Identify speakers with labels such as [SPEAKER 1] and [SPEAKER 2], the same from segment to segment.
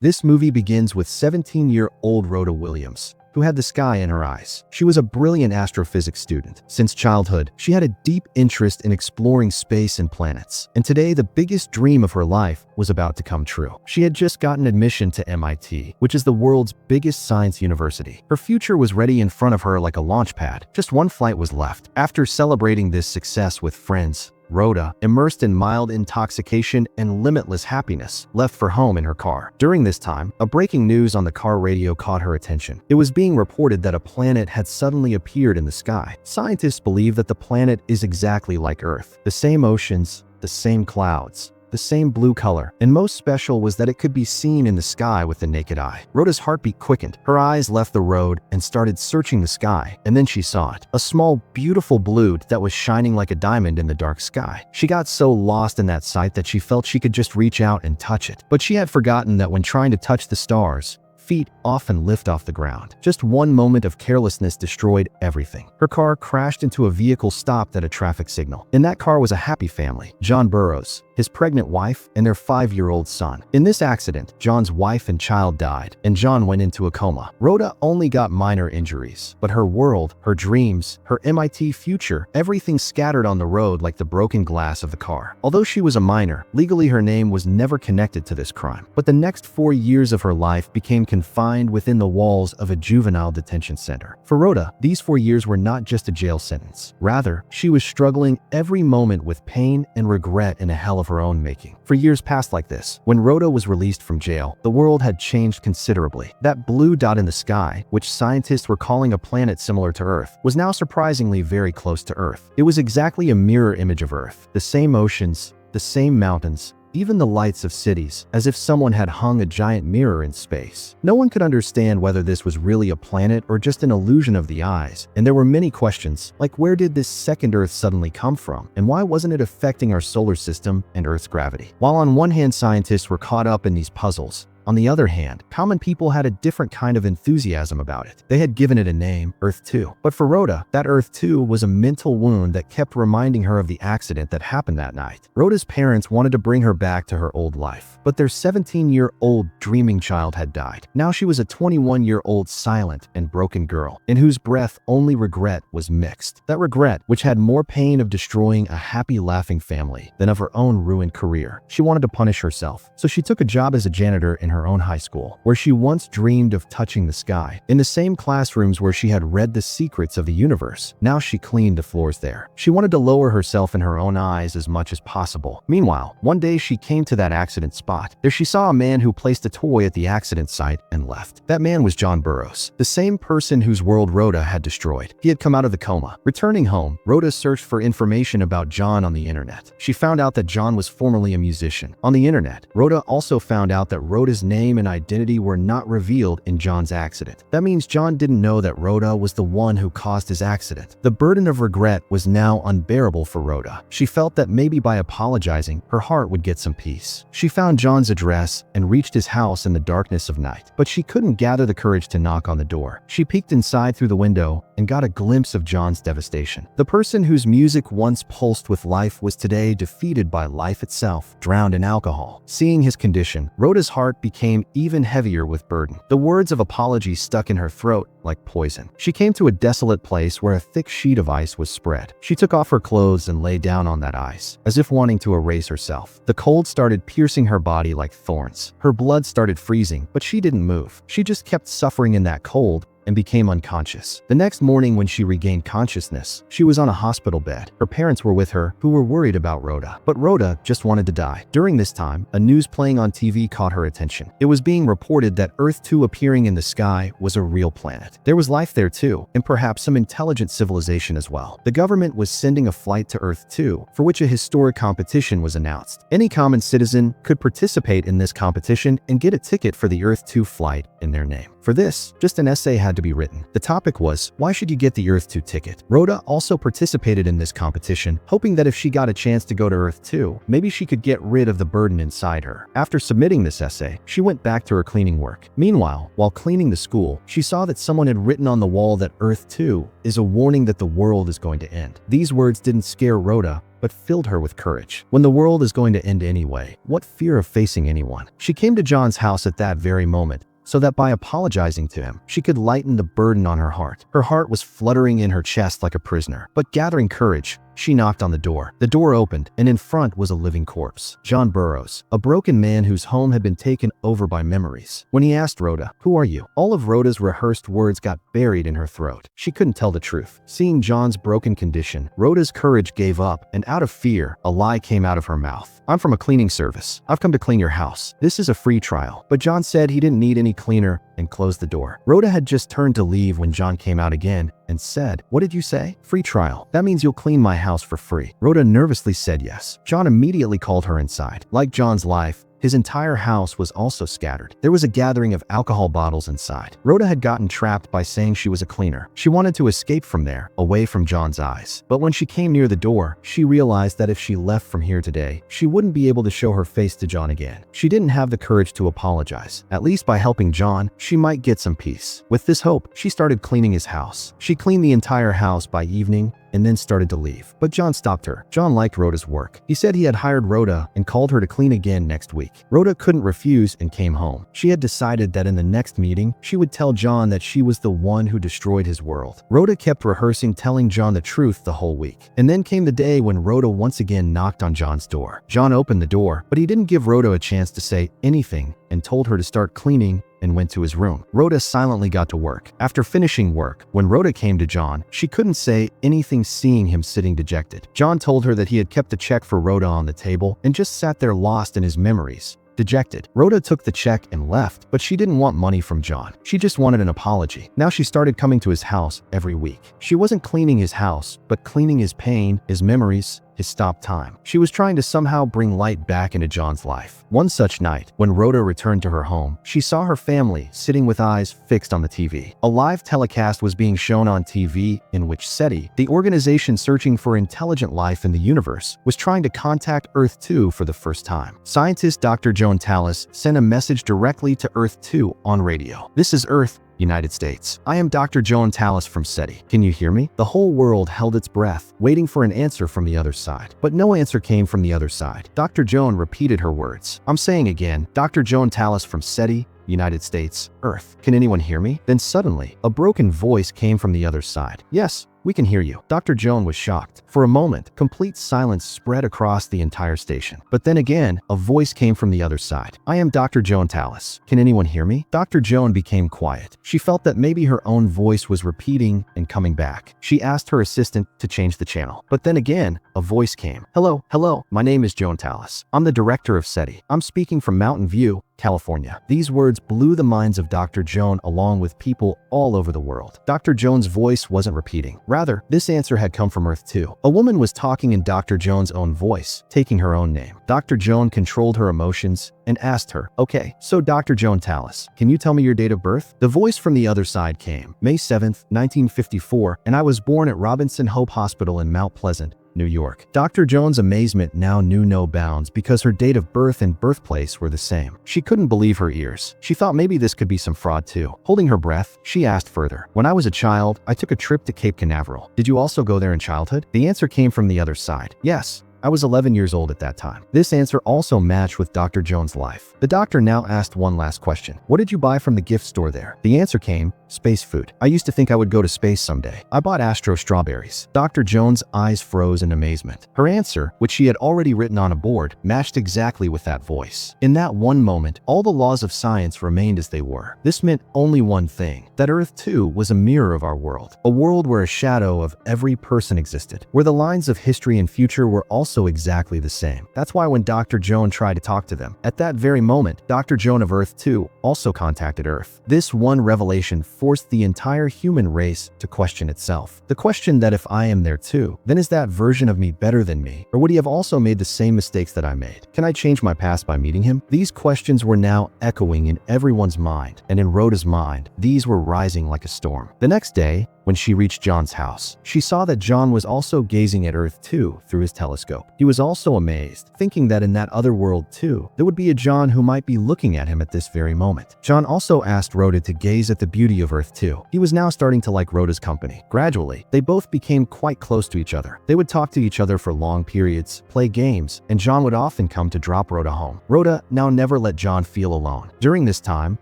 [SPEAKER 1] This movie begins with 17-year-old Rhoda Williams, who had the sky in her eyes. She was a brilliant astrophysics student. Since childhood, she had a deep interest in exploring space and planets. And today, the biggest dream of her life was about to come true. She had just gotten admission to MIT, which is the world's biggest science university. Her future was ready in front of her like a launch pad. Just one flight was left. After celebrating this success with friends, Rhoda, immersed in mild intoxication and limitless happiness, left for home in her car. During this time, a breaking news on the car radio caught her attention. It was being reported that a planet had suddenly appeared in the sky. Scientists believe that the planet is exactly like Earth. The same oceans, the same clouds, the same blue color, and most special was that it could be seen in the sky with the naked eye. Rhoda's heartbeat quickened. Her eyes left the road and started searching the sky, and then she saw it. A small, beautiful blue that was shining like a diamond in the dark sky. She got so lost in that sight that she felt she could just reach out and touch it. But she had forgotten that when trying to touch the stars, feet often lift off the ground. Just one moment of carelessness destroyed everything. Her car crashed into a vehicle stopped at a traffic signal. In that car was a happy family: John Burroughs, his pregnant wife, and their 5-year-old son. In this accident, John's wife and child died, and John went into a coma. Rhoda only got minor injuries, but her world, her dreams, her MIT future, everything scattered on the road like the broken glass of the car. Although she was a minor, legally her name was never connected to this crime. But the next 4 years of her life became confined within the walls of a juvenile detention center. For Rhoda, these 4 years were not just a jail sentence. Rather, she was struggling every moment with pain and regret in a hell of her own making. For years past like this, when Rhoda was released from jail, the world had changed considerably. That blue dot in the sky, which scientists were calling a planet similar to Earth, was now surprisingly very close to Earth. It was exactly a mirror image of Earth. The same oceans, the same mountains, even the lights of cities, as if someone had hung a giant mirror in space. No one could understand whether this was really a planet or just an illusion of the eyes, and there were many questions, like where did this second Earth suddenly come from, and why wasn't it affecting our solar system and Earth's gravity? While on one hand scientists were caught up in these puzzles, on the other hand, common people had a different kind of enthusiasm about it. They had given it a name, Earth 2. But for Rhoda, that Earth 2 was a mental wound that kept reminding her of the accident that happened that night. Rhoda's parents wanted to bring her back to her old life, but their 17-year-old dreaming child had died. Now she was a 21-year-old silent and broken girl, in whose breath only regret was mixed. That regret, which had more pain of destroying a happy, laughing family than of her own ruined career. She wanted to punish herself, so she took a job as a janitor in her own high school, where she once dreamed of touching the sky. In the same classrooms where she had read the secrets of the universe, now she cleaned the floors there. She wanted to lower herself in her own eyes as much as possible. Meanwhile, one day she came to that accident spot. There she saw a man who placed a toy at the accident site and left. That man was John Burroughs, the same person whose world Rhoda had destroyed. He had come out of the coma. Returning home, Rhoda searched for information about John on the internet. She found out that John was formerly a musician. On the internet, Rhoda also found out that Rhoda's name and identity were not revealed in John's accident. That means John didn't know that Rhoda was the one who caused his accident. The burden of regret was now unbearable for Rhoda. She felt that maybe by apologizing, her heart would get some peace. She found John's address and reached his house in the darkness of night, but she couldn't gather the courage to knock on the door. She peeked inside through the window and got a glimpse of John's devastation. The person whose music once pulsed with life was today defeated by life itself, drowned in alcohol. Seeing his condition, Rhoda's heart became even heavier with burden. The words of apology stuck in her throat like poison. She came to a desolate place where a thick sheet of ice was spread. She took off her clothes and lay down on that ice, as if wanting to erase herself. The cold started piercing her body like thorns. Her blood started freezing, but she didn't move. She just kept suffering in that cold and became unconscious. The next morning when she regained consciousness, she was on a hospital bed. Her parents were with her, who were worried about Rhoda. But Rhoda just wanted to die. During this time, a news playing on TV caught her attention. It was being reported that Earth 2 appearing in the sky was a real planet. There was life there too, and perhaps some intelligent civilization as well. The government was sending a flight to Earth 2, for which a historic competition was announced. Any common citizen could participate in this competition and get a ticket for the Earth 2 flight in their name. For this, just an essay had to be written. The topic was, why should you get the Earth 2 ticket? Rhoda also participated in this competition, hoping that if she got a chance to go to Earth 2, maybe she could get rid of the burden inside her. After submitting this essay, she went back to her cleaning work. Meanwhile, while cleaning the school, she saw that someone had written on the wall that Earth 2 is a warning that the world is going to end. These words didn't scare Rhoda, but filled her with courage. When the world is going to end anyway, what fear of facing anyone? She came to John's house at that very moment, so that by apologizing to him, she could lighten the burden on her heart. Her heart was fluttering in her chest like a prisoner, but gathering courage, she knocked on the door. The door opened, and in front was a living corpse. John Burroughs, a broken man whose home had been taken over by memories. When he asked Rhoda, "Who are you?" all of Rhoda's rehearsed words got buried in her throat. She couldn't tell the truth. Seeing John's broken condition, Rhoda's courage gave up, and out of fear, a lie came out of her mouth. "I'm from a cleaning service. I've come to clean your house. This is a free trial." But John said he didn't need any cleaner and closed the door. Rhoda had just turned to leave when John came out again and said, "What did you say?" "Free trial. That means you'll clean my house for free." Rhoda nervously said yes. John immediately called her inside. Like John's life, his entire house was also scattered. There was a gathering of alcohol bottles inside. Rhoda had gotten trapped by saying she was a cleaner. She wanted to escape from there, away from John's eyes. But when she came near the door, she realized that if she left from here today, she wouldn't be able to show her face to John again. She didn't have the courage to apologize. At least by helping John, she might get some peace. With this hope, she started cleaning his house. She cleaned the entire house by evening, and then started to leave. But John stopped her. John liked Rhoda's work. He said he had hired Rhoda and called her to clean again next week. Rhoda couldn't refuse and came home. She had decided that in the next meeting, she would tell John that she was the one who destroyed his world. Rhoda kept rehearsing telling John the truth the whole week. And then came the day when Rhoda once again knocked on John's door. John opened the door, but he didn't give Rhoda a chance to say anything and told her to start cleaning and went to his room. Rhoda silently got to work. After finishing work, when Rhoda came to John, she couldn't say anything seeing him sitting dejected. John told her that he had kept the check for Rhoda on the table and just sat there lost in his memories. Dejected. Rhoda took the check and left, but she didn't want money from John. She just wanted an apology. Now she started coming to his house every week. She wasn't cleaning his house, but cleaning his pain, his memories, his stopped time. She was trying to somehow bring light back into John's life. One such night, when Rhoda returned to her home, she saw her family sitting with eyes fixed on the TV. A live telecast was being shown on TV in which SETI, the organization searching for intelligent life in the universe, was trying to contact Earth 2 for the first time. Scientist Dr. Joan Tallis sent a message directly to Earth 2 on radio. "This is Earth, United States. I am Dr. Joan Tallis from SETI. Can you hear me?" The whole world held its breath, waiting for an answer from the other side. But no answer came from the other side. Dr. Joan repeated her words. "I'm saying again, Dr. Joan Tallis from SETI, United States, Earth. Can anyone hear me?" Then suddenly, a broken voice came from the other side. "Yes, we can hear you." Dr. Joan was shocked. For a moment, complete silence spread across the entire station. But then again, a voice came from the other side. "I am Dr. Joan Tallis. Can anyone hear me?" Dr. Joan became quiet. She felt that maybe her own voice was repeating and coming back. She asked her assistant to change the channel. But then again, a voice came. Hello, my name is Joan Tallis. I'm the director of SETI. I'm speaking from Mountain View, California." These words blew the minds of Dr. Joan along with people all over the world. Dr. Joan's voice wasn't repeating. Rather, this answer had come from Earth 2. A woman was talking in Dr. Joan's own voice, taking her own name. Dr. Joan controlled her emotions and asked her, "Okay, so Dr. Joan Tallis, can you tell me your date of birth?" The voice from the other side came. "May 7th, 1954, and I was born at Robinson Hope Hospital in Mount Pleasant, New York." Dr. Joan's amazement now knew no bounds because her date of birth and birthplace were the same. She couldn't believe her ears. She thought maybe this could be some fraud too. Holding her breath, she asked further, "When I was a child, I took a trip to Cape Canaveral. Did you also go there in childhood?" The answer came from the other side. "Yes. I was 11 years old at that time." This answer also matched with Dr. Joan's life. The doctor now asked one last question. "What did you buy from the gift store there?" The answer came, "Space food. I used to think I would go to space someday. I bought Astro strawberries." Dr. Joan's eyes froze in amazement. Her answer, which she had already written on a board, matched exactly with that voice. In that one moment, all the laws of science remained as they were. This meant only one thing, that Earth 2 was a mirror of our world. A world where a shadow of every person existed, where the lines of history and future were also exactly the same. That's why when Dr. Joan tried to talk to them, at that very moment, Dr. Joan of Earth 2 also contacted Earth. This one revelation forced the entire human race to question itself. The question that if I am there too, then is that version of me better than me? Or would he have also made the same mistakes that I made? Can I change my past by meeting him? These questions were now echoing in everyone's mind, and in Rhoda's mind, these were rising like a storm. The next day, when she reached John's house, she saw that John was also gazing at Earth 2 through his telescope. telescope. He was also amazed, thinking that in that other world too, there would be a John who might be looking at him at this very moment. John also asked Rhoda to gaze at the beauty of Earth too. He was now starting to like Rhoda's company. Gradually, they both became quite close to each other. They would talk to each other for long periods, play games, and John would often come to drop Rhoda home. Rhoda now never let John feel alone. During this time,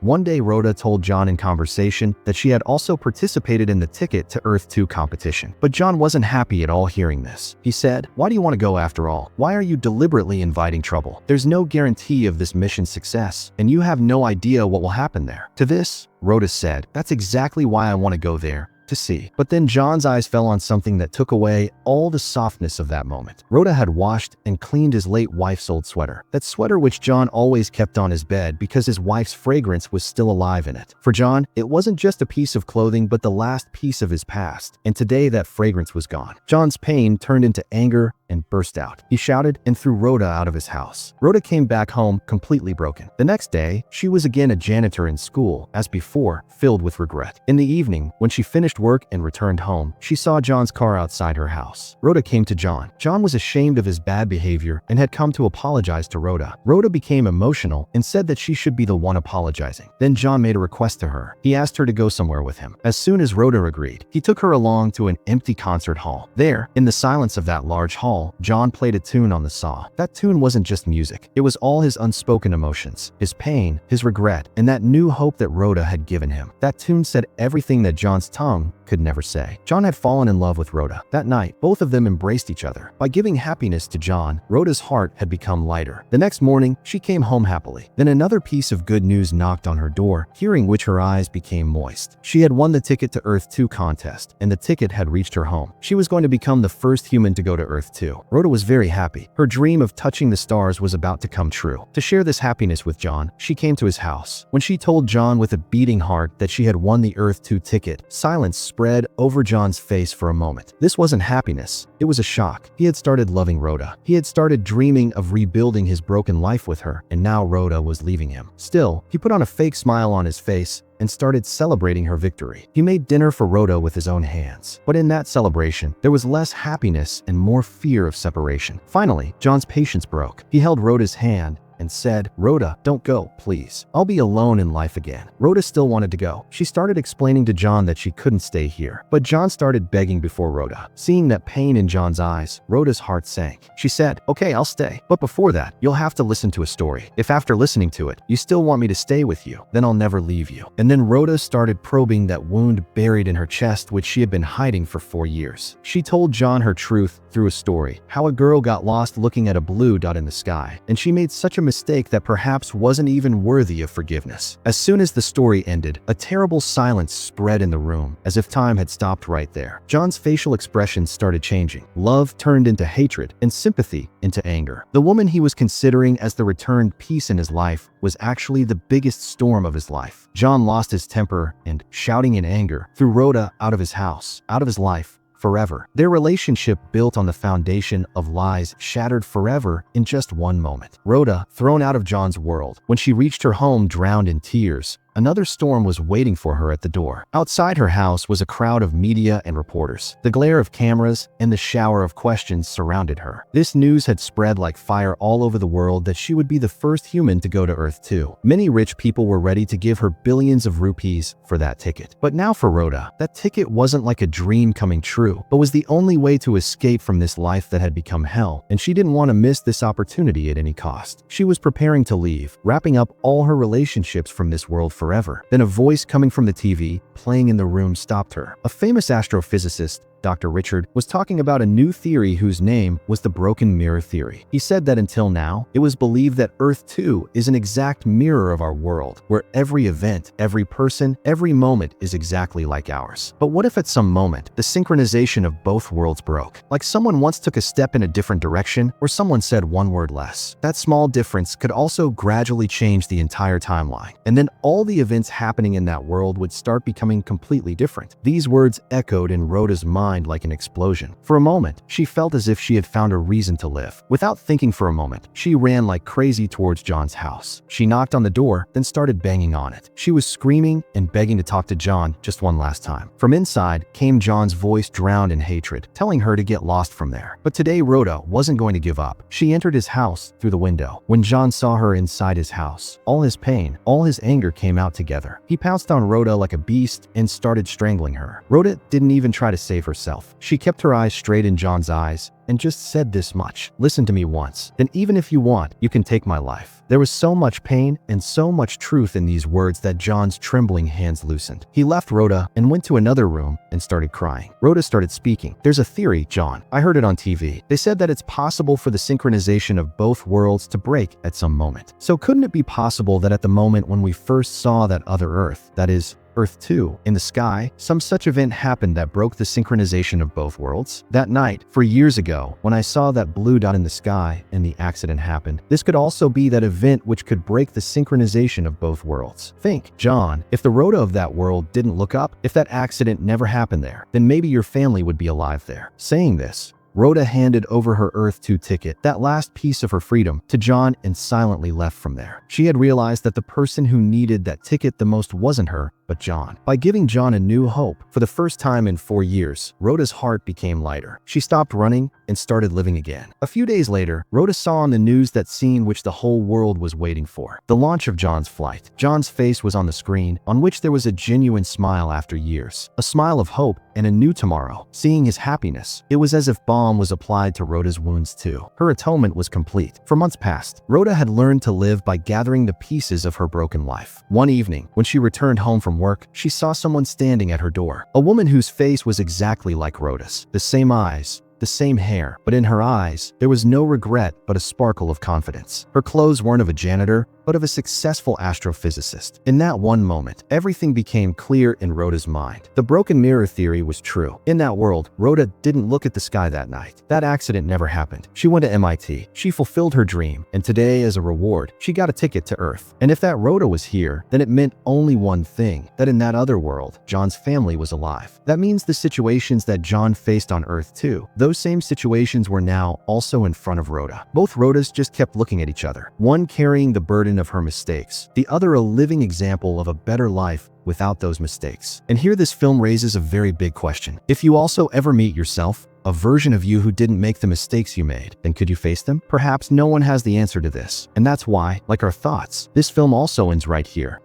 [SPEAKER 1] one day Rhoda told John in conversation that she had also participated in the Ticket to Earth 2 competition. But John wasn't happy at all hearing this. He said, "Why do you want to go after all? Why are you deliberately inviting trouble? There's no guarantee of this mission's success, and you have no idea what will happen there." To this, Rhoda said, "That's exactly why I want to go there. To see." But then John's eyes fell on something that took away all the softness of that moment. Rhoda had washed and cleaned his late wife's old sweater. That sweater which John always kept on his bed because his wife's fragrance was still alive in it. For John, it wasn't just a piece of clothing but the last piece of his past. And today that fragrance was gone. John's pain turned into anger and burst out. He shouted and threw Rhoda out of his house. Rhoda came back home completely broken. The next day, she was again a janitor in school, as before, filled with regret. In the evening, when she finished work and returned home, she saw John's car outside her house. Rhoda came to John. John was ashamed of his bad behavior and had come to apologize to Rhoda. Rhoda became emotional and said that she should be the one apologizing. Then John made a request to her. He asked her to go somewhere with him. As soon as Rhoda agreed, he took her along to an empty concert hall. There, in the silence of that large hall, John played a tune on the saw. That tune wasn't just music. It was all his unspoken emotions, his pain, his regret, and that new hope that Rhoda had given him. That tune said everything that John's tongue could never say. John had fallen in love with Rhoda. That night, both of them embraced each other. By giving happiness to John, Rhoda's heart had become lighter. The next morning, she came home happily. Then another piece of good news knocked on her door, hearing which her eyes became moist. She had won the Ticket to Earth 2 contest, and the ticket had reached her home. She was going to become the first human to go to Earth 2. Rhoda was very happy. Her dream of touching the stars was about to come true. To share this happiness with John, she came to his house. When she told John with a beating heart that she had won the Earth 2 ticket, silence spread over John's face for a moment. This wasn't happiness. It was a shock. He had started loving Rhoda. He had started dreaming of rebuilding his broken life with her, and now Rhoda was leaving him. Still, he put on a fake smile on his face and started celebrating her victory. He made dinner for Rhoda with his own hands. But in that celebration, there was less happiness and more fear of separation. Finally, John's patience broke. He held Rhoda's hand and said, "Rhoda, don't go, please. I'll be alone in life again." Rhoda still wanted to go. She started explaining to John that she couldn't stay here. But John started begging before Rhoda. Seeing that pain in John's eyes, Rhoda's heart sank. She said, "Okay, I'll stay. But before that, you'll have to listen to a story. If after listening to it, you still want me to stay with you, then I'll never leave you." And then Rhoda started probing that wound buried in her chest which she had been hiding for 4 years. She told John her truth through a story, how a girl got lost looking at a blue dot in the sky, and she made such a mistake that perhaps wasn't even worthy of forgiveness. As soon as the story ended, a terrible silence spread in the room, as if time had stopped right there. John's facial expressions started changing. Love turned into hatred, and sympathy into anger. The woman he was considering as the returned peace in his life was actually the biggest storm of his life. John lost his temper and, shouting in anger, threw Rhoda out of his house, out of his life, forever. Their relationship, built on the foundation of lies, shattered forever in just one moment. Rhoda, thrown out of John's world. When she reached her home drowned in tears, another storm was waiting for her at the door. Outside her house was a crowd of media and reporters. The glare of cameras and the shower of questions surrounded her. This news had spread like fire all over the world that she would be the first human to go to Earth 2. Many rich people were ready to give her billions of rupees for that ticket. But now for Rhoda, that ticket wasn't like a dream coming true, but was the only way to escape from this life that had become hell, and she didn't want to miss this opportunity at any cost. She was preparing to leave, wrapping up all her relationships from this world forever. Then a voice coming from the TV, playing in the room, stopped her. A famous astrophysicist, Dr. Richard, was talking about a new theory whose name was the broken mirror theory. He said that until now, it was believed that Earth 2 is an exact mirror of our world, where every event, every person, every moment is exactly like ours. But what if at some moment, the synchronization of both worlds broke? Like someone once took a step in a different direction, or someone said one word less. That small difference could also gradually change the entire timeline. And then all the events happening in that world would start becoming completely different. These words echoed in Rhoda's mind mind like an explosion. For a moment, she felt as if she had found a reason to live. Without thinking for a moment, she ran like crazy towards John's house. She knocked on the door, then started banging on it. She was screaming and begging to talk to John just one last time. From inside came John's voice drowned in hatred, telling her to get lost from there. But today Rhoda wasn't going to give up. She entered his house through the window. When John saw her inside his house, all his pain, all his anger came out together. He pounced on Rhoda like a beast and started strangling her. Rhoda didn't even try to save herself. She kept her eyes straight in John's eyes and just said this much: "Listen to me once, then even if you want, you can take my life." There was so much pain and so much truth in these words that John's trembling hands loosened. He left Rhoda and went to another room and started crying. Rhoda started speaking. "There's a theory, John. I heard it on TV. They said that it's possible for the synchronization of both worlds to break at some moment. So couldn't it be possible that at the moment when we first saw that other Earth, that is, Earth 2, in the sky, some such event happened that broke the synchronization of both worlds? That night, for years ago, when I saw that blue dot in the sky and the accident happened, this could also be that event which could break the synchronization of both worlds. Think, John, if the Rhoda of that world didn't look up, if that accident never happened there, then maybe your family would be alive there." Saying this, Rhoda handed over her Earth 2 ticket, that last piece of her freedom, to John and silently left from there. She had realized that the person who needed that ticket the most wasn't her, but John. By giving John a new hope, for the first time in 4 years, Rhoda's heart became lighter. She stopped running and started living again. A few days later, Rhoda saw on the news that scene which the whole world was waiting for: the launch of John's flight. John's face was on the screen, on which there was a genuine smile after years. A smile of hope and a new tomorrow. Seeing his happiness, it was as if balm was applied to Rhoda's wounds too. Her atonement was complete. For months past, Rhoda had learned to live by gathering the pieces of her broken life. One evening, when she returned home from work, she saw someone standing at her door. A woman whose face was exactly like Rhoda's. The same eyes, the same hair, but in her eyes, there was no regret but a sparkle of confidence. Her clothes weren't of a janitor, but of a successful astrophysicist. In that one moment, everything became clear in Rhoda's mind. The broken mirror theory was true. In that world, Rhoda didn't look at the sky that night. That accident never happened. She went to MIT. She fulfilled her dream, and today, as a reward, she got a ticket to Earth. And if that Rhoda was here, then it meant only one thing: that in that other world, John's family was alive. That means the situations that John faced on Earth 2, those same situations were now also in front of Rhoda. Both Rhodas just kept looking at each other, one carrying the burden of her mistakes, the other a living example of a better life without those mistakes. And here this film raises a very big question. If you also ever meet yourself, a version of you who didn't make the mistakes you made, then could you face them? Perhaps no one has the answer to this. And that's why, like our thoughts, this film also ends right here.